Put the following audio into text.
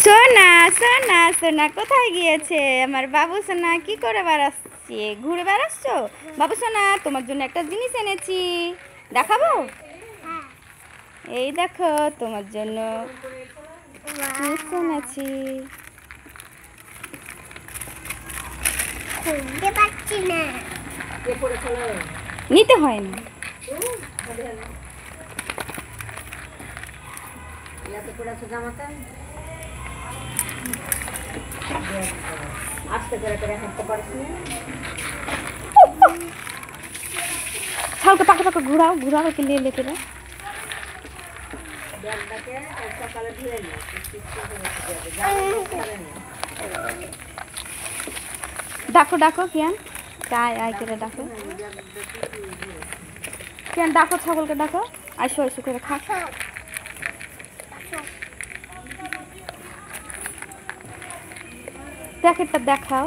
সোনা সোনা সোনা কোথায় গিয়েছে আমার বাবু সোনা? কি করে বেড়াচ্ছে? ঘুরে বেড়াচ্ছো? বাবু সোনা তোমার জন্য একটা জিনিস এনেছি, দেখাবো? এই দেখো তোমার জন্য চিপস এনেছি। নিতে হয় না। ছাউকে পাকা পাকা ঘুরাও ঘুরাও কে নিয়ে লেকে ডাকো ডাকো কিয়ান, আয় আয় করে ডাকো কিয়ান, ডাকো ছাগলকে ডাকো, আইসো আইসো করে খা। প্যাকেটটা দেখাও।